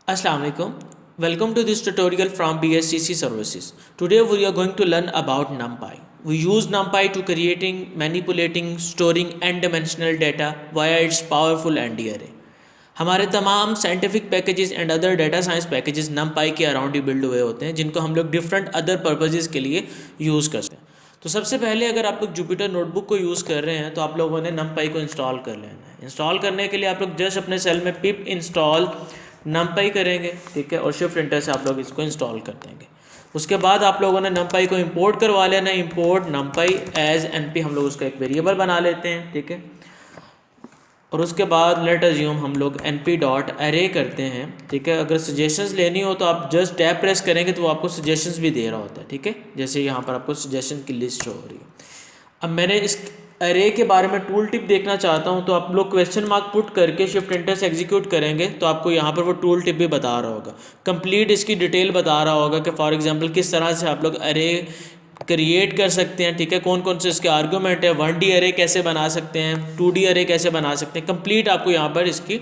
Assalamu alaikum. Welcome to this tutorial from BSCC Services. Today we are going to learn about NumPy. We use NumPy to creating, manipulating, storing n-dimensional data via its powerful ND array. हमारे तमाम scientific packages and other data science packages NumPy के around ही build हुए होते हैं, जिनको हम लोग different other purposes के लिए यूज़ करते हैं। तो सबसे पहले अगर आप लोग जुपिटर नोटबुक को यूज़ कर रहे हैं तो आप लोगों ने NumPy को इंस्टॉल कर लेना है। इंस्टॉल करने के लिए आप लोग जस्ट अपने सेल में पिप इंस्टॉल NumPy करेंगे, ठीक है, और शिफ्ट एंटर से आप लोग इसको इंस्टॉल कर देंगे। उसके बाद आप लोगों ने NumPy को इंपोर्ट करवा लेना है। इंपोर्ट NumPy एज NP हम लोग उसका एक वेरिएबल बना लेते हैं, ठीक है। और उसके बाद लेट अज्यूम हम लोग np डॉट अरे करते हैं, ठीक है। अगर सजेशंस लेनी हो तो आप जस्ट टैब प्रेस करेंगे तो वो आपको सजेशंस भी दे रहा होता है, ठीक है। जैसे यहाँ पर आपको सजेशन की लिस्ट शो हो रही है। अब मैंने इस अरे के बारे में टूल टिप देखना चाहता हूँ, तो आप लोग क्वेश्चन मार्क पुट करके शिफ्ट एंटर से एग्जीक्यूट करेंगे तो आपको यहाँ पर वो टूल टिप भी बता रहा होगा, कंप्लीट इसकी डिटेल बता रहा होगा कि फॉर एग्जांपल किस तरह से आप लोग अरे क्रिएट कर सकते हैं, ठीक है। कौन कौन से इसके आर्गूमेंट है, 1D अरे कैसे बना सकते हैं, 2D अरे कैसे बना सकते हैं, कंप्लीट आपको यहाँ पर इसकी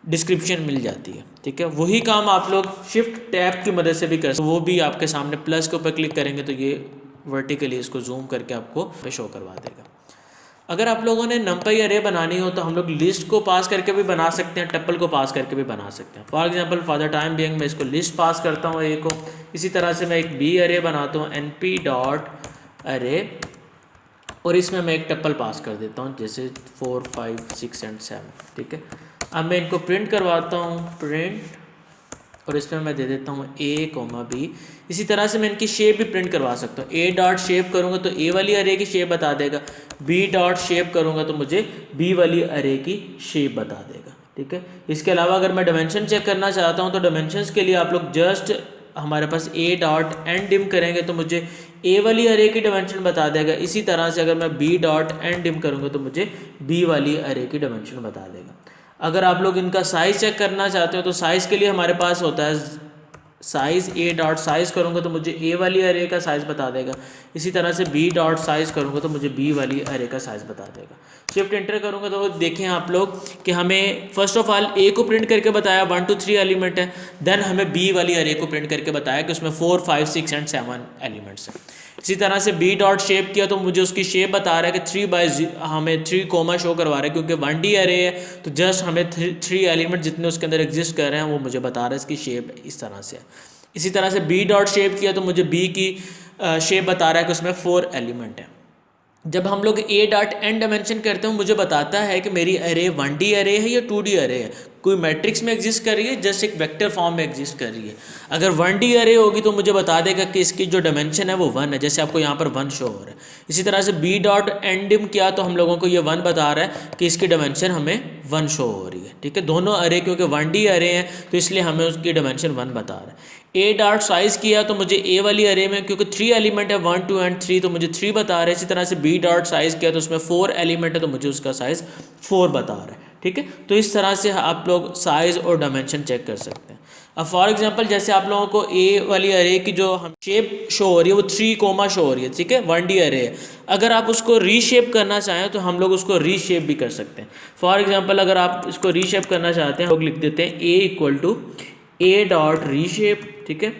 डिस्क्रिप्शन मिल जाती है, ठीक है। वही काम आप लोग शिफ्ट टैब की मदद से भी कर सकते हैं। वो भी आपके सामने प्लस के ऊपर क्लिक करेंगे तो ये वर्टिकली इसको जूम करके आपको शो करवा देगा। अगर आप लोगों ने NumPy अरे बनानी हो तो हम लोग लिस्ट को पास करके भी बना सकते हैं, टप्पल को पास करके भी बना सकते हैं। For example for the time being मैं इसको लिस्ट पास करता हूँ ए को। इसी तरह से मैं एक बी अरे बनाता हूँ np डॉट अरे, और इसमें मैं एक टप्पल पास कर देता हूँ जैसे 4 5 6 एंड 7, ठीक है। अब मैं इनको प्रिंट करवाता हूँ, प्रिंट, और इसमें मैं दे देता हूँ a, b। इसी तरह से मैं इनकी शेप भी प्रिंट करवा सकता हूँ। a डॉट शेप करूँगा तो a वाली अरे की शेप बता देगा, b डॉट शेप करूँगा तो मुझे b वाली अरे की शेप बता देगा, ठीक है। इसके अलावा अगर मैं डायमेंशन चेक करना चाहता हूँ तो डायमेंशंस के लिए आप लोग जस्ट हमारे पास a डॉट एंड डिम करेंगे तो मुझे a वाली अरे की डायमेंशन बता देगा। इसी तरह से अगर मैं b डॉट एंड डिम करूँगा तो मुझे b वाली अरे की डायमेंशन बता देगा। अगर आप लोग इनका साइज़ चेक करना चाहते हो तो साइज़ के लिए हमारे पास होता है साइज़, a डॉट साइज़ करूँगा तो मुझे a वाली अरे का साइज़ बता देगा। इसी तरह से b डॉट साइज़ करूँगा तो मुझे b वाली अरे का साइज़ बता देगा। शिफ्ट एंटर करूँगा तो देखें आप लोग कि हमें फर्स्ट ऑफ ऑल a को प्रिंट करके बताया 1 2 3 एलिमेंट है, देन हमें b वाली अरे को प्रिंट करके बताया कि उसमें 4 5 6 एंड 7 एलिमेंट्स हैं। इसी तरह से b डॉट शेप किया तो मुझे उसकी शेप बता रहा है कि 3 बाई हमें 3 कोमा शो करवा रहा है, क्योंकि 1D अरे है तो जस्ट हमें 3 एलिमेंट जितने उसके अंदर एग्जिस्ट कर रहे हैं वो मुझे बता रहा है इसकी शेप इस तरह से है। इसी तरह से b डॉट शेप किया तो मुझे b की शेप बता रहा है कि उसमें 4 एलिमेंट है। जब हम लोग a डॉट एन डायमेंशन करते हैं मुझे बताता है कि मेरी अरे 1D अरे है या 2D अरे है, कोई मैट्रिक्स में एग्जिस्ट कर रही है, जस्ट एक वेक्टर फॉर्म में एग्जिस्ट कर रही है। अगर 1D अरे होगी तो मुझे बता देगा कि इसकी जो डायमेंशन है वो 1 है, जैसे आपको यहाँ पर 1 शो हो रहा है। इसी तरह से b डॉट एन डिम किया तो हम लोगों को ये 1 बता रहा है कि इसकी डायमेंशन हमें 1 शो हो रही है, ठीक है। दोनों अरे क्योंकि 1D अरे हैं तो इसलिए हमें उसकी डायमेंशन 1 बता रहा है। a डॉट साइज़ किया तो मुझे a वाली अरे में क्योंकि 3 एलिमेंट है 1 2 एंड 3 तो मुझे 3 बता रहा है। इसी तरह से b डॉट साइज़ किया तो उसमें 4 एलिमेंट है तो मुझे उसका साइज़ 4 बता रहा है, ठीक है। तो इस तरह से आप लोग साइज़ और डायमेंशन चेक कर सकते हैं। अब फॉर एग्जांपल जैसे आप लोगों को a वाली अरे की जो हम शेप शो हो रही है वो 3 कोमा शो हो रही है, ठीक है, 1D अरे है। अगर आप उसको रीशेप करना चाहें तो हम लोग उसको रीशेप भी कर सकते हैं। फॉर एग्जांपल अगर आप इसको रीशेप करना चाहते हैं लोग लिख देते हैं a equal to a dot reshape, ठीक है।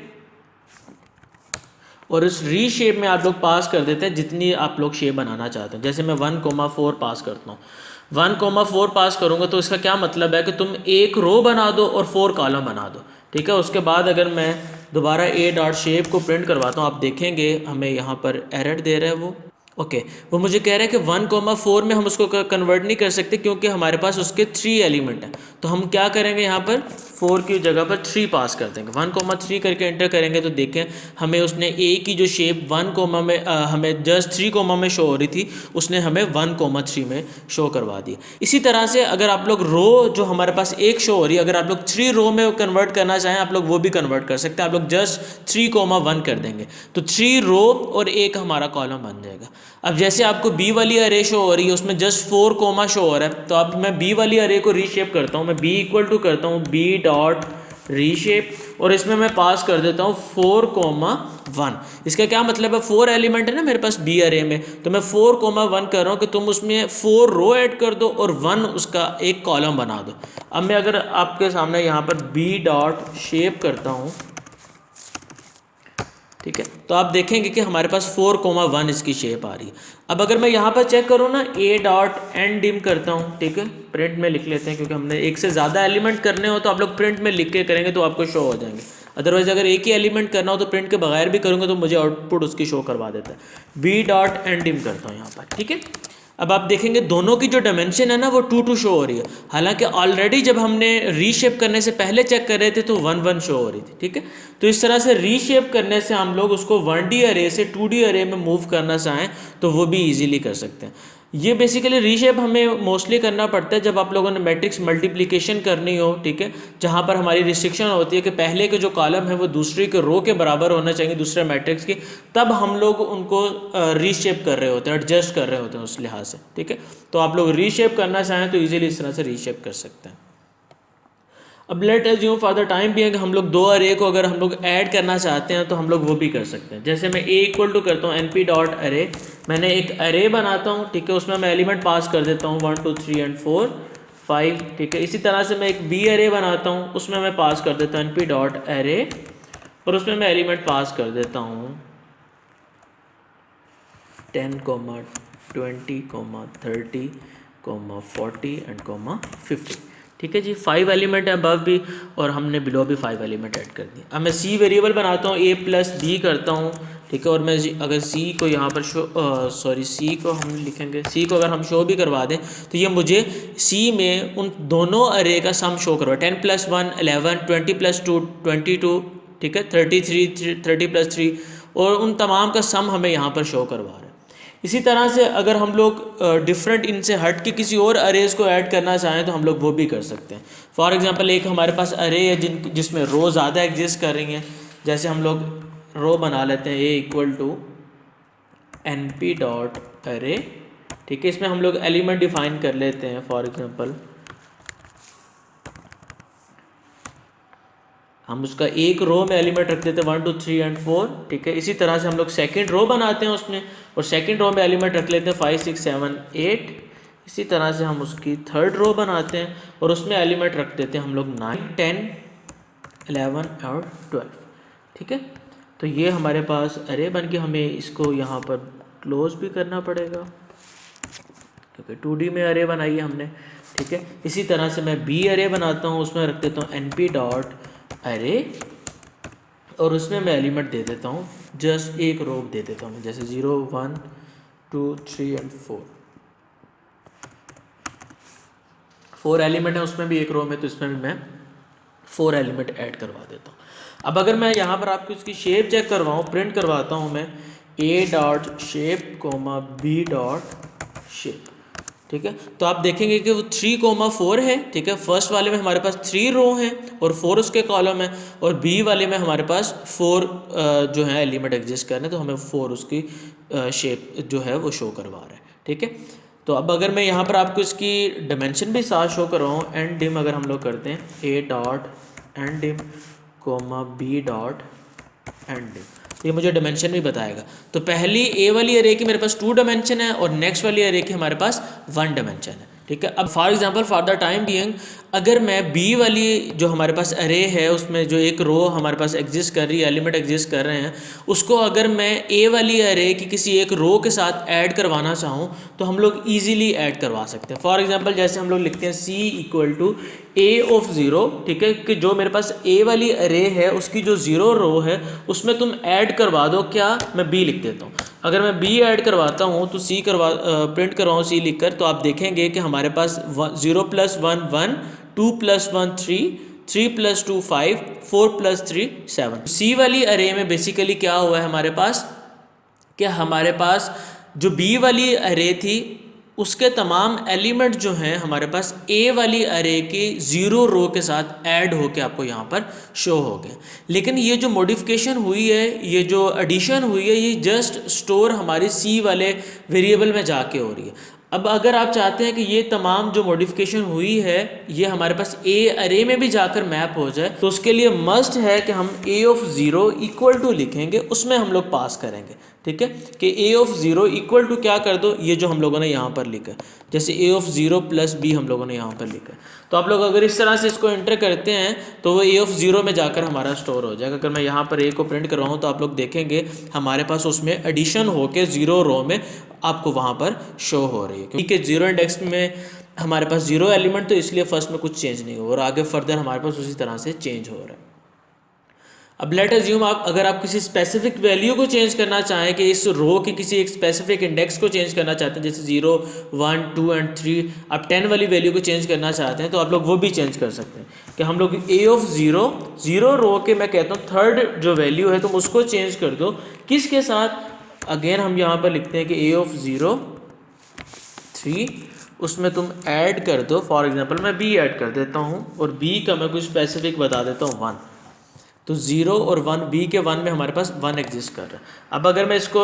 और इस रीशेप में आप लोग पास कर देते हैं जितनी आप लोग शेप बनाना चाहते हैं। जैसे मैं 1,4 पास करता हूँ, 1,4 पास करूँगा तो इसका क्या मतलब है कि तुम एक रो बना दो और 4 कॉलम बना दो, ठीक है। उसके बाद अगर मैं दोबारा a डॉट शेप को प्रिंट करवाता हूँ, आप देखेंगे हमें यहाँ पर एरर दे रहा है वो, ओके वो मुझे कह रहा है कि 1,4 में हम उसको कन्वर्ट नहीं कर सकते क्योंकि हमारे पास उसके 3 एलिमेंट हैं। तो हम क्या करेंगे, यहाँ पर 4 की जगह पर 3 पास कर देंगे। 1,3 करके एंटर करेंगे तो देखें हमें उसने a की जो शेप 1 कोमा में हमें जस्ट 3 कोमा में शो हो रही थी उसने हमें 1,3 में शो करवा दी। इसी तरह से अगर आप लोग रो जो हमारे पास एक शो हो रही है, अगर आप लोग 3 रो में कन्वर्ट करना चाहें आप लोग वो भी कन्वर्ट कर सकते हैं। आप लोग जस्ट 3,1 कर देंगे तो 3 रो और एक हमारा कॉलम बन जाएगा। अब जैसे आपको b वाली अरे शो हो रही है उसमें जस्ट 4 कोमा शो हो रहा है, तो अब मैं b वाली अरे को रीशेप करता हूँ। मैं b इक्वल टू करता हूँ b डॉट रीशेप और इसमें मैं पास कर देता हूँ 4,1। इसका क्या मतलब है, 4 एलिमेंट है ना मेरे पास बी अरे में, तो मैं 4,1 कर रहा हूँ कि तुम उसमें 4 रो ऐड कर दो और 1 उसका एक कॉलम बना दो। अब मैं अगर आपके सामने यहाँ पर बी डॉट शेप करता हूँ, ठीक है, तो आप देखेंगे कि हमारे पास 4,1 इसकी शेप आ रही है। अब अगर मैं यहाँ पर चेक करूँ ना, ए डॉट एंड डिम करता हूँ, ठीक है, प्रिंट में लिख लेते हैं क्योंकि हमने एक से ज़्यादा एलिमेंट करने हो तो आप लोग प्रिंट में लिख के करेंगे तो आपको शो हो जाएंगे। अदरवाइज अगर एक ही एलिमेंट करना हो तो प्रिंट के बगैर भी करूँगा तो मुझे आउटपुट उसकी शो करवा देता है। बी डॉट एंड डिम करता हूँ यहाँ पर, ठीक है। अब आप देखेंगे दोनों की जो डायमेंशन है ना वो 2 शो हो रही है, हालांकि ऑलरेडी जब हमने रीशेप करने से पहले चेक कर रहे थे तो 1 शो हो रही थी, ठीक है। तो इस तरह से रीशेप करने से हम लोग उसको 1D अरे से 2D अरे में मूव करना चाहें तो वो भी इजीली कर सकते हैं। ये बेसिकली रीशेप हमें मोस्टली करना पड़ता है जब आप लोगों ने मैट्रिक्स मल्टीप्लिकेशन करनी हो, ठीक है, जहाँ पर हमारी रिस्ट्रिक्शन होती है कि पहले के जो कॉलम है वो दूसरी के रो के बराबर होना चाहिए दूसरे मैट्रिक्स की, तब हम लोग उनको रीशेप कर रहे होते हैं, एडजस्ट कर रहे होते हैं उस लिहाज से, ठीक है। तो आप लोग रीशेप करना चाहें तो ईजिली इस तरह से रीशेप कर सकते हैं। अब late assume for the time भी हम लोग 2 अरे को अगर हम लोग ऐड करना चाहते हैं तो हम लोग वो भी कर सकते हैं। जैसे मैं ए इक्वल टू करता हूँ np डॉट अरे, मैंने एक अरे बनाता हूँ, ठीक है, उसमें मैं एलिमेंट पास कर देता हूँ 1 2 3 एंड 4 5, ठीक है। इसी तरह से मैं एक बी अरे बनाता हूँ, उसमें मैं पास कर देता हूँ np डॉट अरे और उसमें मैं एलिमेंट पास कर देता हूँ 10, 20, 30, 40 एंड 50, ठीक है जी। 5 एलिमेंट है अबव भी और हमने बिलो भी 5 एलिमेंट ऐड कर दिए। अब मैं सी वेरिएबल बनाता हूँ, ए प्लस बी करता हूँ, ठीक है, और मैं अगर सी को यहाँ पर सी को हम लिखेंगे, सी को अगर हम शो भी करवा दें तो ये मुझे सी में उन दोनों अरे का सम शो करवा, 10 + 1 11, 20 + 2 22, ठीक है, 33 30 + 3 और उन तमाम का सम हमें यहाँ पर शो करवा रहा है। इसी तरह से अगर हम लोग डिफरेंट इनसे हट के किसी और अरेज को ऐड करना चाहें तो हम लोग वो भी कर सकते हैं। फॉर एग्जांपल एक हमारे पास अरे है जिसमें रो ज़्यादा एग्जिस्ट कर रही हैं, जैसे हम लोग रो बना लेते हैं ए इक्वल टू np डॉट अरे, ठीक है। इसमें हम लोग एलिमेंट डिफाइन कर लेते हैं, फॉर एग्जांपल हम उसका एक रो में एलिमेंट रख देते हैं 1 2 3 एंड 4, ठीक है। इसी तरह से हम लोग सेकंड रो बनाते हैं उसमें और सेकंड रो में एलिमेंट रख लेते हैं 5 6 7 8। इसी तरह से हम उसकी थर्ड रो बनाते हैं और उसमें एलिमेंट रख देते हैं हम लोग 9 10 11 और 12, ठीक है। तो ये हमारे पास अरे बन के हमें इसको यहाँ पर क्लोज भी करना पड़ेगा क्योंकि 2D में अरे बनाई है हमने, ठीक है। इसी तरह से मैं बी अरे बनाता हूँ, उसमें रख देता हूँ np डॉट अरे और उसमें मैं एलिमेंट दे देता हूँ, जस्ट एक रो दे देता हूँ, जैसे 0 1 2 3 एंड 4 एलिमेंट है उसमें भी एक रो में, तो इसमें भी मैं 4 एलिमेंट ऐड करवा देता हूँ। अब अगर मैं यहाँ पर आपको इसकी शेप चेक करवाऊँ, प्रिंट करवाता हूँ मैं a dot shape comma b dot shape, ठीक है। तो आप देखेंगे कि वो 3,4 है, ठीक है। फर्स्ट वाले में हमारे पास 3 रो हैं और 4 उसके कॉलम है और बी वाले में हमारे पास 4 जो है एलिमेंट एग्जिस्ट कर रहे हैं, तो हमें 4 उसकी शेप जो है वो शो करवा रहा है, ठीक है। तो अब अगर मैं यहाँ पर आपको इसकी डायमेंशन भी साथ शो करवाऊँ, एंड डिम अगर हम लोग करते हैं A dot ndim comma B dot ndim, ये मुझे डायमेंशन भी बताएगा। तो पहली ए वाली अरे की मेरे पास 2 डायमेंशन है और नेक्स्ट वाली अरे की हमारे पास 1 डायमेंशन है, ठीक है। अब for example for the time being अगर मैं बी वाली जो हमारे पास अरे है उसमें जो एक रो हमारे पास एग्जिस्ट कर रही है, एलिमेंट एग्जिस्ट कर रहे हैं, उसको अगर मैं ए वाली अरे की किसी एक रो के साथ ऐड करवाना चाहूँ तो हम लोग ईजिली ऐड करवा सकते हैं। फॉर एग्जाम्पल जैसे हम लोग लिखते हैं सी इक्वल टू ए ऑफ 0, ठीक है, कि जो मेरे पास ए वाली अरे है उसकी जो 0 रो है उसमें तुम ऐड करवा दो, क्या मैं बी लिख देता हूँ। अगर मैं बी ऐड करवाता हूँ तो सी प्रिंट करवाऊँ सी लिख कर, तो आप देखेंगे कि हमारे पास 0 + 1 1, 2 + 1 3, 3 + 2 5, 4 + 3 7। सी वाली अरे में बेसिकली क्या हुआ है हमारे पास, कि हमारे पास जो बी वाली अरे थी उसके तमाम एलिमेंट जो हैं हमारे पास ए वाली अरे के 0 रो के साथ ऐड होके आपको यहाँ पर शो हो गए। लेकिन ये जो मॉडिफिकेशन हुई है, ये जो एडिशन हुई है, ये जस्ट स्टोर हमारी सी वाले वेरिएबल में जाके हो रही है। अब अगर आप चाहते हैं कि ये तमाम जो मॉडिफिकेशन हुई है ये हमारे पास ए अरे में भी जाकर मैप हो जाए, तो उसके लिए मस्ट है कि हम ए ऑफ ज़ीरो इक्वल टू लिखेंगे, उसमें हम लोग पास करेंगे। ठीक है, कि ए ऑफ ज़ीरो इक्वल टू क्या कर दो, ये जो हम लोगों ने यहाँ पर लिखा है, जैसे ए ऑफ ज़ीरो प्लस बी हम लोगों ने यहाँ पर लिखा है, तो आप लोग अगर इस तरह से इसको एंटर करते हैं तो वो ए ऑफ ज़ीरो में जाकर हमारा स्टोर हो जाएगा। अगर मैं यहाँ पर ए को प्रिंट कर रहा हूँ तो आप लोग देखेंगे हमारे पास उसमें एडिशन होकर ज़ीरो रो में आपको वहाँ पर शो हो रही है, क्योंकि ज़ीरो इंडेक्स में हमारे पास ज़ीरो एलिमेंट, तो इसलिए फर्स्ट में कुछ चेंज नहीं हो और आगे फर्दर हमारे पास उसी तरह से चेंज हो रहा है। अब लेट अज्यूम आप अगर आप किसी स्पेसिफिक वैल्यू को चेंज करना चाहें, कि इस रो के किसी एक स्पेसिफिक इंडेक्स को चेंज करना चाहते हैं, जैसे 0, 1, 2 एंड 3, आप 10 वाली वैल्यू को चेंज करना चाहते हैं, तो आप लोग वो भी चेंज कर सकते हैं कि हम लोग ए ऑफ ज़ीरो रो के मैं कहता हूँ थर्ड जो वैल्यू है तुम उसको चेंज कर दो, किसके साथ, अगेन हम यहाँ पर लिखते हैं कि ए ऑफ 3 उसमें तुम ऐड कर दो, फॉर एग्जांपल मैं बी ऐड कर देता हूँ और बी का मैं कुछ स्पेसिफिक बता देता हूँ 1, तो 0 और 1, बी के 1 में हमारे पास 1 एग्जिस्ट कर रहा है। अब अगर मैं इसको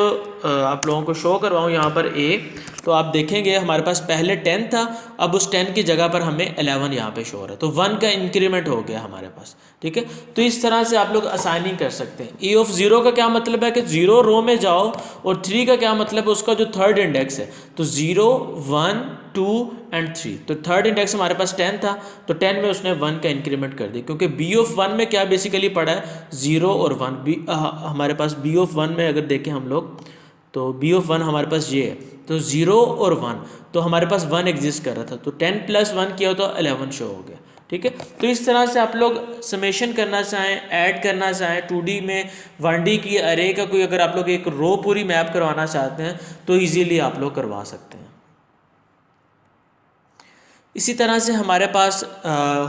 आप लोगों को शो करवाऊँ यहाँ पर ए, तो आप देखेंगे हमारे पास पहले 10 था, अब उस 10 की जगह पर हमें 11 यहाँ पे शो हो रहा है, तो 1 का इंक्रीमेंट हो गया हमारे पास। ठीक है, तो इस तरह से आप लोग असाइनिंग कर सकते हैं। ए ऑफ 0 का क्या मतलब है कि 0 रो में जाओ, और 3 का क्या मतलब है उसका जो थर्ड इंडेक्स है, तो 0, 1, 2 एंड 3, तो थर्ड इंडेक्स हमारे पास 10 था, तो 10 में उसने 1 का इंक्रीमेंट कर दिया, क्योंकि बी ऑफ 1 में क्या बेसिकली पड़ा है 0 और 1, हमारे पास बी ऑफ 1 में अगर देखें हम लोग, तो बी ऑफ 1 हमारे पास ये है, तो 0 और 1, तो हमारे पास 1 एग्जिस्ट कर रहा था, तो 10 प्लस 1 किया तो 11 शो हो गया। ठीक है, तो इस तरह से आप लोग समेशन करना चाहें, ऐड करना चाहें 2D में 1D की अरे का कोई अगर आप लोग एक रो पूरी मैप करवाना चाहते हैं तो इजीली आप लोग करवा सकते हैं। इसी तरह से हमारे पास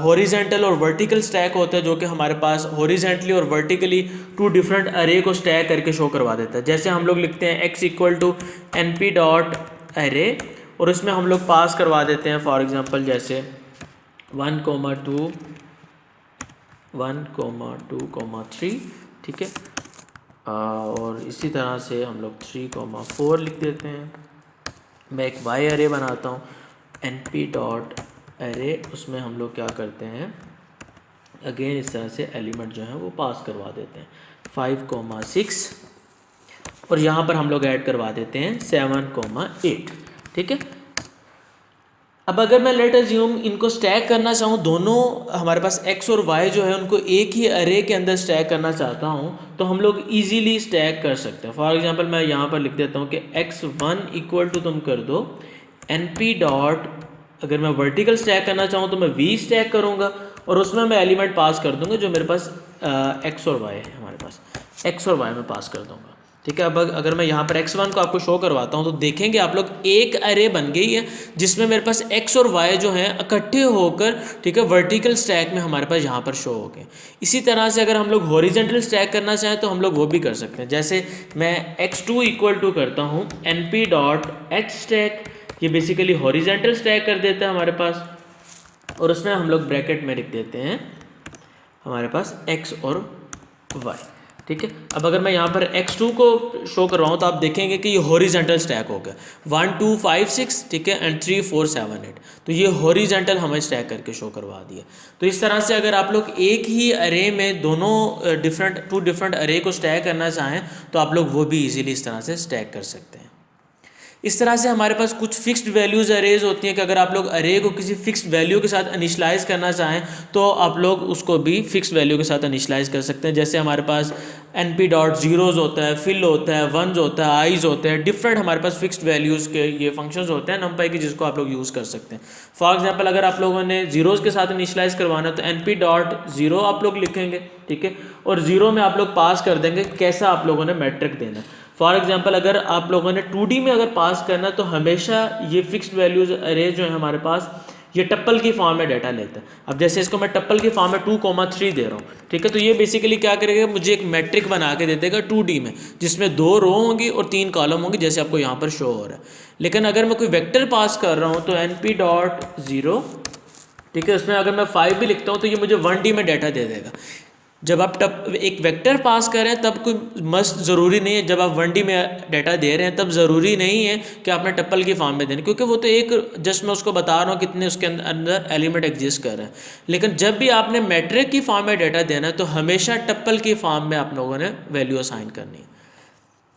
हॉरिजेंटल और वर्टिकल स्टैक होता है, जो कि हमारे पास हॉरिजेंटली और वर्टिकली 2 डिफरेंट अरे को स्टैक करके शो करवा देता है। जैसे हम लोग लिखते हैं x equal to np dot array, और उसमें हम लोग पास करवा देते हैं फॉर एग्जांपल जैसे 1, 2, 3, ठीक है, और इसी तरह से हम लोग 3, 4 लिख देते हैं। मैं एक y अरे बनाता हूँ np डॉट अरे, उसमें हम लोग क्या करते हैं, अगेन इस तरह से एलिमेंट जो है वो पास करवा देते हैं 5, 6, और यहाँ पर हम लोग ऐड करवा देते हैं 7, 8। ठीक है, अब अगर मैं लेट अज्यूम इनको स्टैक करना चाहूँ, दोनों हमारे पास x और y जो है उनको एक ही अरे के अंदर स्टैक करना चाहता हूँ, तो हम लोग इजीली स्टैक कर सकते हैं। फॉर एग्जांपल मैं यहाँ पर लिख देता हूँ कि x1 इक्वल टू तुम कर दो np डॉट, अगर मैं वर्टिकल स्टैक करना चाहूँ तो मैं v स्टैक करूँगा और उसमें मैं एलिमेंट पास कर दूँगा जो मेरे पास x और y है, हमारे पास x और y में पास कर दूँगा। ठीक है, अब अगर मैं यहाँ पर x1 को आपको शो करवाता हूँ तो देखेंगे आप लोग एक अरे बन गई है जिसमें मेरे पास x और y जो हैं इकट्ठे होकर, ठीक है, वर्टिकल स्टैक में हमारे पास यहाँ पर शो हो गए। इसी तरह से अगर हम लोग हॉरिजेंटल स्टैक करना चाहें तो हम लोग वो भी कर सकते हैं। जैसे मैं x2 इक्वल टू करता हूँ np डॉट h स्टैक, ये बेसिकली हॉरिजेंटल स्टैक कर देता है हमारे पास, और उसमें हम लोग ब्रैकेट में लिख देते हैं हमारे पास x और y। ठीक है, अब अगर मैं यहाँ पर x2 को शो कर रहा हूँ तो आप देखेंगे कि ये हॉरिजेंटल स्टैक हो गया 1, 2, 5, 6, ठीक है, एंड 3, 4, 7, 8, तो ये हॉरिजेंटल हमें स्टैक करके शो करवा दिया। तो इस तरह से अगर आप लोग एक ही अरे में दोनों 2 डिफरेंट अरे को स्टैक करना चाहें तो आप लोग वो भी इजीली इस तरह से स्टैक कर सकते हैं। इस तरह से हमारे पास कुछ फिक्स्ड वैल्यूज़ अरेज होती हैं कि अगर आप लोग अरे को किसी फिक्स्ड वैल्यू के साथ इनिशलाइज करना चाहें तो आप लोग उसको भी फिक्स्ड वैल्यू के साथ इनिशलाइज कर सकते हैं। जैसे हमारे पास np डॉट जीरोज़ होता है, फिल होता है, वंस होता है, आइज़ होते हैं, डिफरेंट हमारे पास फिक्स्ड वैल्यूज़ के ये फंक्शंस होते हैं नंपाई के, जिसको आप लोग यूज़ कर सकते हैं। फॉर एग्जांपल अगर आप लोगों ने जीरोज़ के साथ इनिशलाइज करवाना है तो np डॉट जीरो आप लोग लिखेंगे, ठीक है, और जीरो में आप लोग पास कर देंगे कैसा आप लोगों ने मैट्रिक देना है। फॉर एग्जांपल अगर आप लोगों ने 2D में अगर पास करना तो हमेशा ये फिक्स्ड वैल्यूज अरे जो है हमारे पास ये टप्पल की फॉर्म में डाटा लेता है। अब जैसे इसको मैं टप्पल की फॉर्म में 2, 3 दे रहा हूँ, ठीक है, तो ये बेसिकली क्या करेगा, मुझे एक मैट्रिक बना के दे देगा 2D में, जिसमें 2 रो होंगी और 3 कॉलम होंगी, जैसे आपको यहाँ पर शो हो रहा है। लेकिन अगर मैं कोई वेक्टर पास कर रहा हूँ तो np डॉट जीरो, ठीक है, उसमें अगर मैं 5 भी लिखता हूँ तो ये मुझे 1D में डाटा दे देगा। जब आप एक वेक्टर पास कर रहे हैं तब कोई मस्ट ज़रूरी नहीं है, जब आप 1D में डाटा दे रहे हैं तब ज़रूरी नहीं है कि आपने टप्पल की फॉर्म में देना, क्योंकि वो तो एक जस्ट मैं उसको बता रहा हूँ कितने उसके अंदर एलिमेंट एग्जिस्ट कर रहे हैं। लेकिन जब भी आपने मैट्रिक की फॉर्म में डाटा देना है तो हमेशा टप्पल की फॉर्म में आप लोगों ने वैल्यू असाइन करनी है।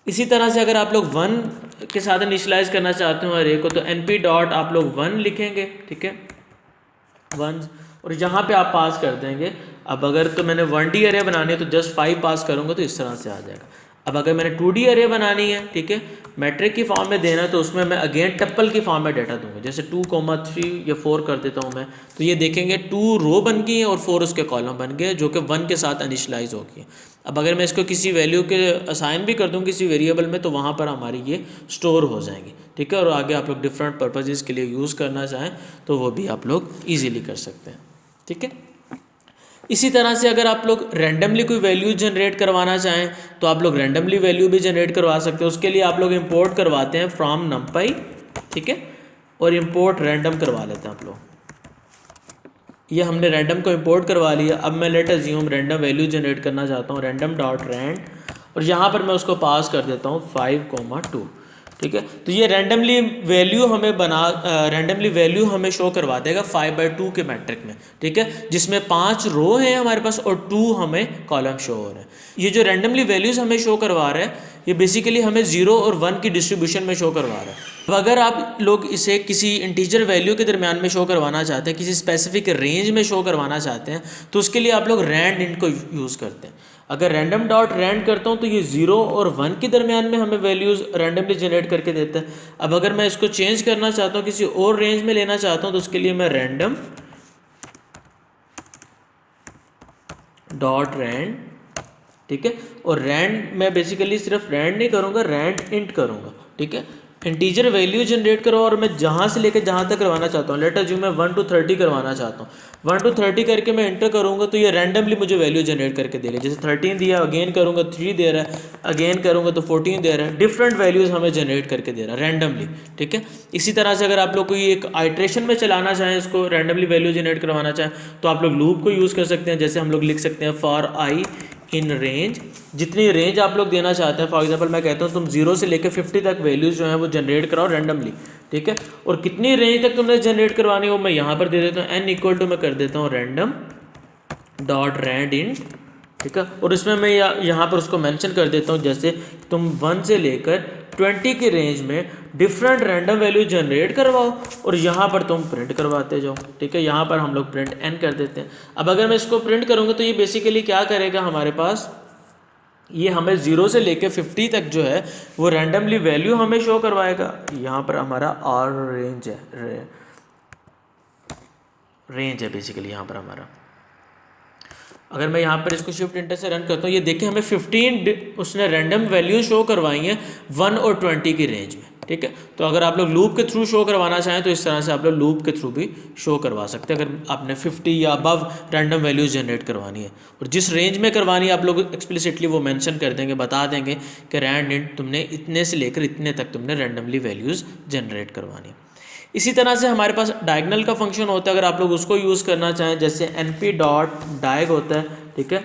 इसी तरह से अगर आप लोग 1 के साथ इनिशलाइज करना चाहते हो अरे को, तो np डॉट आप लोग 1 लिखेंगे, ठीक है, 1, और यहाँ पे आप पास कर देंगे। अब अगर तो मैंने 1D अरे बनानी है तो जस्ट 5 पास करूँगा तो इस तरह से आ जाएगा। अब अगर मैंने 2D अरे बनानी है, ठीक है, मैट्रिक की फॉर्म में देना है, तो उसमें मैं अगेन टप्पल की फॉर्म में डाटा दूंगा, जैसे 2, 3 या 4 कर देता हूँ मैं, तो ये देखेंगे 2 रो बन गई है और 4 उसके कॉलम बन गए जो कि 1 के साथ इनिशलाइज हो गई है। अब अगर मैं इसको किसी वैल्यू के असाइन भी कर दूँ किसी वेरिएबल में तो वहाँ पर हमारी ये स्टोर हो जाएंगी, ठीक है, और आगे आप लोग डिफरेंट पर्पजेस के लिए यूज़ करना चाहें तो वो भी आप लोग ईजिली कर सकते हैं, ठीक है। इसी तरह से अगर आप लोग रैंडमली कोई वैल्यू जनरेट करवाना चाहें तो आप लोग रैंडमली वैल्यू भी जनरेट करवा सकते हैं। उसके लिए आप लोग इंपोर्ट करवाते हैं फ्रॉम नमपाई, ठीक है, और इंपोर्ट रैंडम करवा लेते हैं आप लोग। ये हमने रैंडम को इंपोर्ट करवा लिया। अब मैं late assume random value generate करना चाहता हूँ, रैंडम डॉट रैंड, और यहाँ पर मैं उसको पास कर देता हूँ 5,2, ठीक है। तो ये रैंडमली वैल्यू हमें शो करवा देगा 5/2 के मैट्रिक में, ठीक है, जिसमें 5 रो हैं हमारे पास और 2 हमें कॉलम शो हो रहे हैं। ये जो रैंडमली वैल्यूज़ हमें शो करवा रहा है ये बेसिकली हमें 0 और 1 की डिस्ट्रीब्यूशन में शो करवा रहा है। अब अगर आप लोग इसे किसी इंटीजर वैल्यू के दरमियान में शो करवाना चाहते हैं, किसी स्पेसिफिक रेंज में शो करवाना चाहते हैं, तो उसके लिए आप लोग रैंड इंट को यूज़ करते हैं। अगर रैंडम डॉट रैंड करता हूँ तो ये 0 और 1 के दरमियान में हमें वैल्यूज़ रैंडमली जनरेट करके देता है। अब अगर मैं इसको चेंज करना चाहता हूँ, किसी और रेंज में लेना चाहता हूँ, तो उसके लिए मैं रैंडम डॉट रैंड, ठीक है, और रैंड मैं बेसिकली सिर्फ रैंड नहीं करूँगा, रैंड इंट करूँगा, ठीक है। इंटीजर वैल्यू जनरेट करो और मैं जहाँ से लेकर जहाँ तक करवाना चाहता हूँ, लेट अज्यूम मैं 1 to 30 करवाना चाहता हूँ, 1 to 30 करके मैं एंटर करूँगा तो ये रैंडमली मुझे वैल्यू जनरेट करके दे रहा है। जैसे 13 दिया, अगेन करूँगा 3 दे रहा है, अगेन करूँगा तो 14 दे रहा है, डिफरेंट वैल्यूज़ हमें जनरेट करके दे रहा है रैंडमली, ठीक है। इसी तरह से अगर आप लोग कोई एक आइट्रेशन में चलाना चाहें, इसको रैंडमली वैल्यू जनरेट करवाना चाहें, तो आप लोग लूप को यूज़ कर सकते हैं। जैसे हम लोग लिख सकते हैं फॉर आई इन रेंज, जितनी रेंज आप लोग देना चाहते हैं, फॉर एग्जांपल मैं कहता हूँ तुम 0 से लेकर 50 तक वैल्यूज़ जो हैं वो जनरेट कराओ रैंडमली, ठीक है, और कितनी रेंज तक तुमने जनरेट करवानी हो मैं यहाँ पर दे देता हूँ n इक्वल टू मैं कर देता हूँ रैंडम डॉट रैंड इन, ठीक है, और इसमें मैं यहाँ पर उसको मेंशन कर देता हूँ जैसे तुम 1 से लेकर 20 की रेंज में डिफरेंट रैंडम वैल्यू जनरेट करवाओ और यहाँ पर तुम प्रिंट करवाते जाओ, ठीक है। यहाँ पर हम लोग प्रिंट n कर देते हैं। अब अगर मैं इसको प्रिंट करूँगा तो ये बेसिकली क्या करेगा, हमारे पास ये हमें 0 से लेकर 50 तक जो है वो रैंडमली वैल्यू हमें शो करवाएगा। यहाँ पर हमारा आर रेंज है बेसिकली यहाँ पर हमारा। अगर मैं यहाँ पर इसको शिफ्ट इंटर से रन करता हूँ, ये देखिए हमें 15 उसने रैंडम वैल्यू शो करवाई हैं 1 और 20 की रेंज में, ठीक है। तो अगर आप लोग लूप के थ्रू शो करवाना चाहें तो इस तरह से आप लोग लूप के थ्रू भी शो करवा सकते हैं, अगर आपने 50 या अबव रैंडम वैल्यूज जनरेट करवानी है। और जिस रेंज में करवानी है आप लोग एक्सप्लिसिटली वो मेंशन कर देंगे, बता देंगे कि रैंड इंट तुमने इतने से लेकर इतने तक तुमने रैंडमली वैल्यूज़ जनरेट करवानी है। इसी तरह से हमारे पास डायगनल का फंक्शन होता है, अगर आप लोग उसको यूज़ करना चाहें, जैसे np डॉट डायग होता है, ठीक है।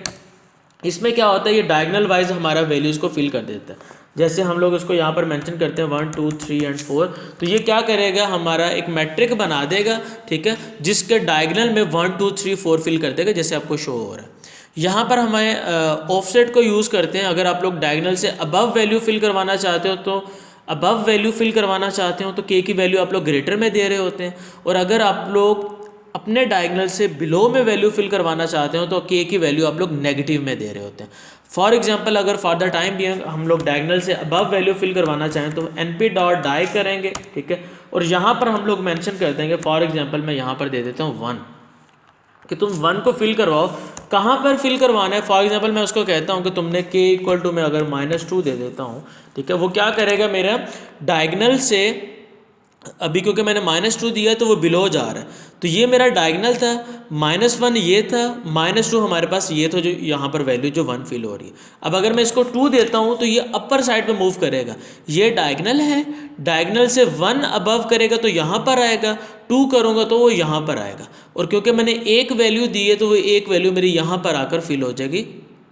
इसमें क्या होता है, ये डायगनल वाइज हमारा वैल्यूज़ को फिल कर देता है। जैसे हम लोग इसको यहाँ पर मेंशन करते हैं 1 2 3 एंड 4, तो ये क्या करेगा, हमारा एक मैट्रिक बना देगा, ठीक है, जिसके डायगनल में 1 2 3 4 फिल कर देगा, जैसे आपको शो हो रहा है। यहाँ पर हमें ऑफसेट को यूज़ करते हैं। अगर आप लोग डायगनल से अबव वैल्यू फिल करवाना चाहते हो तो अबव वैल्यू फिल करवाना चाहते हो तो के की वैल्यू आप लोग ग्रेटर में दे रहे होते हैं, और अगर आप लोग अपने डायगनल से बिलो में वैल्यू फिल करवाना चाहते हो तो के की वैल्यू आप लोग नेगेटिव में दे रहे होते हैं। फॉर एग्जांपल अगर फॉर द टाइम भी हम लोग डायगनल से अबव वैल्यू फिल करवाना चाहें तो np डॉट डाई करेंगे, ठीक है, और यहाँ पर हम लोग मेंशन कर देंगे, फॉर एग्जांपल मैं यहाँ पर दे देता हूँ 1, कि तुम 1 को फिल करवाओ। कहाँ पर फिल करवाना है, फॉर एग्जांपल मैं उसको कहता हूँ कि तुमने k इक्वल टू में अगर -2 दे देता हूँ, ठीक है, वो क्या करेगा, मेरा डायगनल से अभी क्योंकि मैंने -2 दिया तो वो बिलो जा रहा है, तो ये मेरा डायगनल था, -1 ये था, -2 हमारे पास ये था जो यहाँ पर वैल्यू जो 1 फिल हो रही है। अब अगर मैं इसको 2 देता हूँ तो ये अपर साइड पे मूव करेगा, ये डायगनल है, डायगनल से 1 अबव करेगा तो यहाँ पर आएगा, 2 करूँगा तो वो यहाँ पर आएगा, और क्योंकि मैंने एक वैल्यू दी है तो वो एक वैल्यू मेरी यहाँ पर आकर फिल हो जाएगी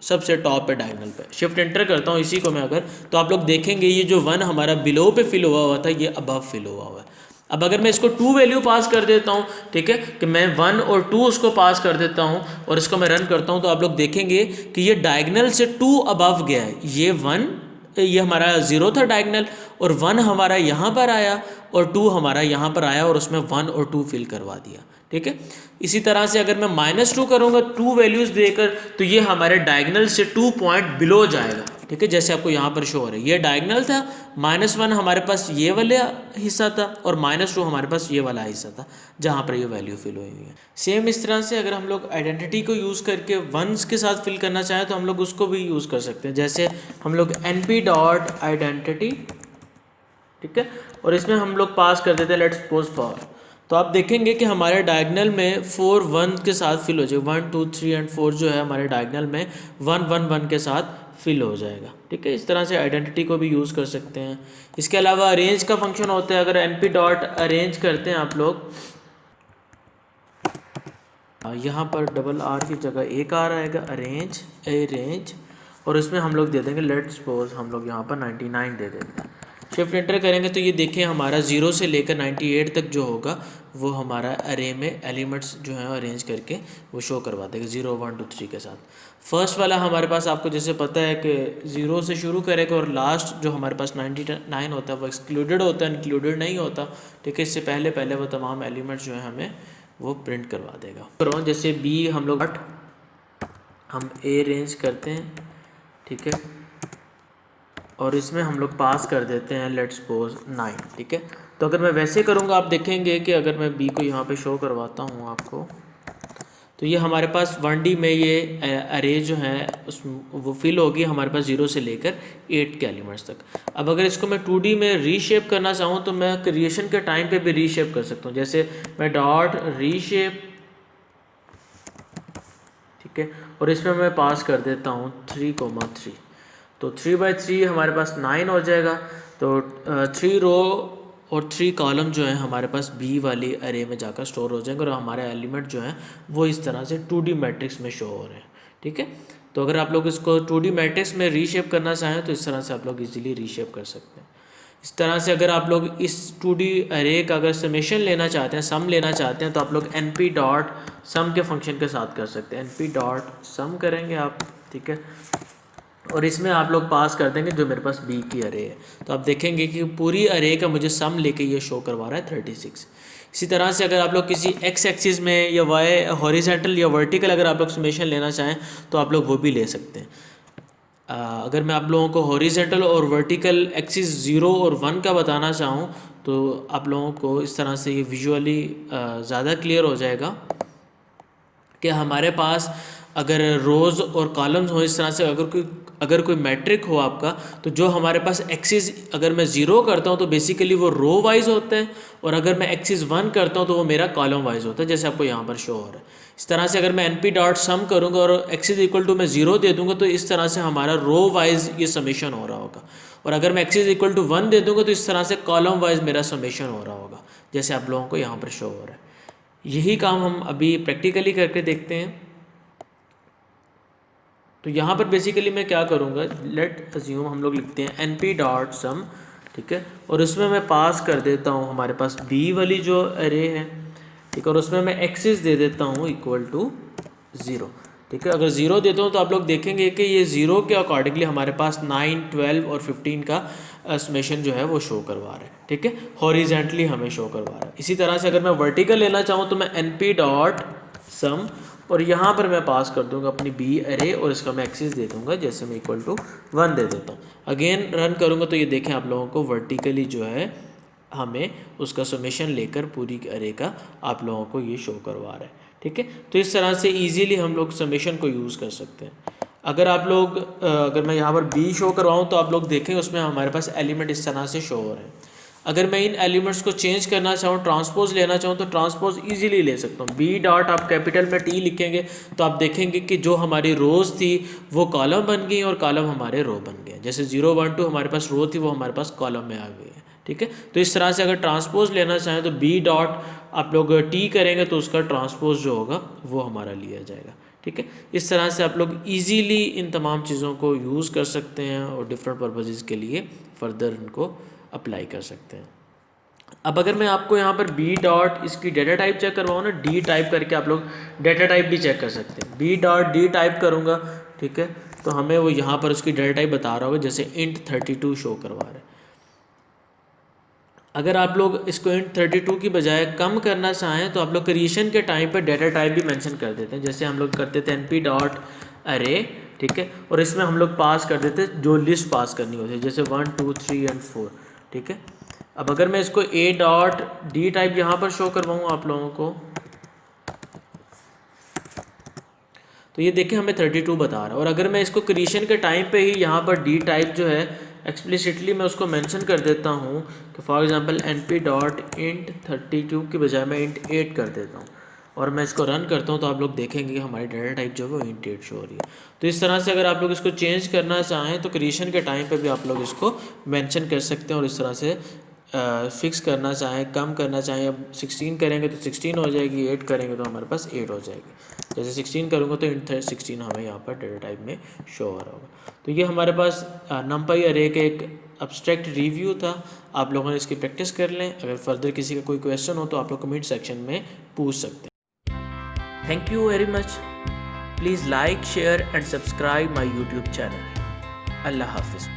सबसे टॉप पे डायगनल पे। शिफ्ट एंटर करता हूँ इसी को मैं अगर, तो आप लोग देखेंगे ये जो 1 हमारा बिलो पे फिल हुआ था ये अबव फिल हुआ है। अब अगर मैं इसको 2 वैल्यू पास कर देता हूँ, ठीक है, कि मैं 1 और 2 उसको पास कर देता हूँ और इसको मैं रन करता हूँ, तो आप लोग देखेंगे कि ये डायगनल से 2 अबव गया है, ये 1 ये हमारा 0 था डायगनल, और 1 हमारा यहाँ पर आया और 2 हमारा यहाँ पर आया और उसमें 1 और 2 फिल करवा दिया, ठीक है। इसी तरह से अगर मैं -2 करूँगा 2 वैल्यूज़ देकर, तो ये हमारे डायगनल से 2 पॉइंट बिलो जाएगा, ठीक है, जैसे आपको यहाँ पर शो हो रहा है। ये डायगनल था, -1 हमारे पास ये वाला हिस्सा था और -2 हमारे पास ये वाला हिस्सा था जहाँ पर ये वैल्यू फिल हुई हुई है। सेम इस तरह से अगर हम लोग आइडेंटिटी को यूज़ करके वंस के साथ फिल करना चाहें तो हम लोग उसको भी यूज़ कर सकते हैं। जैसे हम लोग np.identity, ठीक है, और इसमें हम लोग पास कर देते हैं लेट्स सपोज फॉर, तो आप देखेंगे कि हमारे डायगनल में 4 1 के साथ फिल हो जाएगा, 1 2 3 एंड 4 जो है हमारे डायगनल में 1 1 1 के साथ फिल हो जाएगा, ठीक है। इस तरह से आइडेंटिटी को भी यूज़ कर सकते हैं। इसके अलावा अरेंज का फंक्शन होता है, अगर np.arrange करते हैं आप लोग, यहाँ पर डबल आर की जगह एक आर आएगा, अरेंज, और इसमें हम लोग दे देंगे लेट्स सपोज हम लोग यहाँ पर 99 दे देंगे। शिफ्ट एंटर करेंगे तो ये देखें हमारा 0 से लेकर 98 तक जो होगा वो हमारा अरे में एलिमेंट्स जो हैं अरेंज करके वो शो करवा देगा 0 1 2 3 के साथ। फर्स्ट वाला हमारे पास आपको जैसे पता है कि 0 से शुरू करेगा और लास्ट जो हमारे पास 99 होता है वो एक्सक्लूडेड होता है, इंक्लूडेड नहीं होता, ठीक है। इससे पहले वो तमाम एलिमेंट्स जो हैं हमें वो प्रिंट करवा देगा। जैसे बी हम लोग हम ए रेंज करते हैं, ठीक है, और इसमें हम लोग पास कर देते हैं लेट्स सपोज 9, ठीक है। तो अगर मैं वैसे करूँगा आप देखेंगे कि अगर मैं बी को यहाँ पे शो करवाता हूँ आपको, तो ये हमारे पास 1D में ये अरे जो है उस वो फिल होगी हमारे पास 0 से लेकर 8 के एलिमेंट्स तक। अब अगर इसको मैं 2D में रीशेप करना चाहूँ तो मैं क्रिएशन के टाइम पे भी रीशेप कर सकता हूँ। जैसे मैं डॉट रीशेप, ठीक है, और इसमें मैं पास कर देता हूँ 3,3, तो 3/3 हमारे पास 9 हो जाएगा। तो 3 रो और 3 कॉलम जो है हमारे पास बी वाली अरे में जाकर स्टोर हो जाएंगे और हमारे एलिमेंट जो हैं वो इस तरह से 2D मैट्रिक्स में शो हो रहे हैं, ठीक है। तो अगर आप लोग इसको 2D मैट्रिक्स में रीशेप करना चाहें तो इस तरह से आप लोग इजीली रीशेप कर सकते हैं। इस तरह से अगर आप लोग इस 2D अरे का अगर समेशन लेना चाहते हैं, सम लेना चाहते हैं, तो आप लोग np.sum के फंक्शन के साथ कर सकते हैं। np.sum करेंगे आप, ठीक है, और इसमें आप लोग पास कर देंगे जो मेरे पास बी की अरे है, तो आप देखेंगे कि पूरी अरे का मुझे सम लेके ये शो करवा रहा है 36। इसी तरह से अगर आप लोग किसी एक्स एक्सिस में या वाई हॉरिजेंटल या वर्टिकल अगर आप लोग समेशन लेना चाहें तो आप लोग वो भी ले सकते हैं। अगर मैं आप लोगों को हॉरिजेंटल और वर्टिकल एक्सिस 0 और 1 का बताना चाहूँ तो आप लोगों को इस तरह से ये विजुअली ज़्यादा क्लियर हो जाएगा कि हमारे पास अगर रोज़ और कॉलम्स हो इस तरह से, अगर कोई मैट्रिक हो आपका, तो जो हमारे पास एक्सिस अगर मैं 0 करता हूँ तो बेसिकली वो रो वाइज होते हैं, और अगर मैं एक्सिस 1 करता हूँ तो वो मेरा कॉलम वाइज होता है, जैसे आपको यहाँ पर शो हो रहा है। इस तरह से अगर मैं np.sum करूँगा और एक्सिस इक्वल टू मैं 0 दे दूँगा तो इस तरह से हमारा रो वाइज ये समेशन हो रहा होगा, और अगर मैं एक्सिस इक्वल टू 1 दे दूँगा तो इस तरह से कॉलम वाइज मेरा समेशन हो रहा होगा, जैसे आप लोगों को यहाँ पर शो हो रहा है। यही काम हम अभी प्रैक्टिकली करके देखते हैं। तो यहाँ पर बेसिकली मैं क्या करूँगा, लेट अज्यूम हम लोग लिखते हैं np.sum, ठीक है, और उसमें मैं पास कर देता हूँ हमारे पास b वाली जो अरे है, ठीक है, और उसमें मैं एक्सिस दे देता हूँ इक्वल टू 0, ठीक है। अगर 0 देता हूँ तो आप लोग देखेंगे कि ये 0 के अकॉर्डिंगली हमारे पास 9 12 और 15 का समेशन जो है वो शो करवा रहा है, ठीक है, हॉरिजेंटली हमें शो करवा रहा है। इसी तरह से अगर मैं वर्टिकल लेना चाहूँ तो मैं np.sum और यहाँ पर मैं पास कर दूंगा अपनी बी अरे और इसका मैं एक्सिस दे दूंगा, जैसे मैं इक्वल टू 1 दे देता हूँ। अगेन रन करूँगा तो ये देखें आप लोगों को वर्टिकली जो है हमें उसका समेशन लेकर पूरी अरे का आप लोगों को ये शो करवा रहा है, ठीक है। तो इस तरह से इजीली हम लोग समेशन को यूज़ कर सकते हैं। अगर आप लोग अगर मैं यहाँ पर बी शो करवाऊँ तो आप लोग देखें उसमें हमारे पास एलिमेंट इस तरह से शो हो रहे हैं। अगर मैं इन एलिमेंट्स को चेंज करना चाहूँ, ट्रांसपोज लेना चाहूँ, तो ट्रांसपोज इजीली ले सकता हूँ। बी डॉट आप कैपिटल में टी लिखेंगे तो आप देखेंगे कि जो हमारी रोज़ थी वो कॉलम बन गई और कॉलम हमारे रो बन गए। जैसे 0 1 2 हमारे पास रो थी वो हमारे पास कॉलम में आ गई है। ठीक है, तो इस तरह से अगर ट्रांसपोज लेना चाहें तो बी डॉट आप लोग टी करेंगे तो उसका ट्रांसपोज जो होगा वो हमारा लिया जाएगा। ठीक है, इस तरह से आप लोग इजीली इन तमाम चीज़ों को यूज़ कर सकते हैं और डिफरेंट पर्पसेस के लिए फर्दर इनको अप्लाई कर सकते हैं। अब अगर मैं आपको यहाँ पर बी डॉट इसकी डेटा टाइप चेक करवाऊँ ना, डी टाइप करके आप लोग डेटा टाइप भी चेक कर सकते हैं। बी डॉट डी टाइप करूँगा, ठीक है, तो हमें वो यहाँ पर उसकी डेटा टाइप बता रहा होगा, जैसे इंट 32 शो करवा रहा है। अगर आप लोग इसको इंट 32 की बजाय कम करना चाहें तो आप लोग क्रिएशन के टाइम पर डेटा टाइप भी मेंशन कर देते हैं। जैसे हम लोग करते थे np डॉट अरे, ठीक है, और इसमें हम लोग पास कर देते जो लिस्ट पास करनी होती है, जैसे 1 2 3 एंड 4। ठीक है, अब अगर मैं इसको ए डॉट डी टाइप यहाँ पर शो करवाऊँ आप लोगों को, तो ये देखिए हमें 32 बता रहा है। और अगर मैं इसको क्रिएशन के टाइम पे ही यहाँ पर डी टाइप जो है एक्सप्लिसिटली मैं उसको मेंशन कर देता हूँ कि for example np dot int 32 की बजाय मैं इंट 8 कर देता हूँ और मैं इसको रन करता हूँ, तो आप लोग देखेंगे कि हमारी डाटा टाइप जो है वो इंट 8 शो हो रही है। तो इस तरह से अगर आप लोग इसको चेंज करना चाहें तो क्रिएशन के टाइम पे भी आप लोग इसको मेंशन कर सकते हैं और इस तरह से फिक्स करना चाहें, कम करना चाहें। अब 16 करेंगे तो 16 हो जाएगी, 8 करेंगे तो हमारे पास 8 हो जाएगी। जैसे 16 करूँगा तो इंट 16 हमें यहाँ पर डेटा टाइप में शो हो रहा होगा। तो ये हमारे पास नंपाई अरे के एक अब्स्ट्रैक्ट रिव्यू था। आप लोगों ने इसकी प्रैक्टिस कर लें। अगर फर्दर किसी का कोई क्वेश्चन हो तो आप लोग कमेंट सेक्शन में पूछ सकते हैं। Thank you very much. Please like, share and subscribe my YouTube channel. अल्लाह हाफिज़।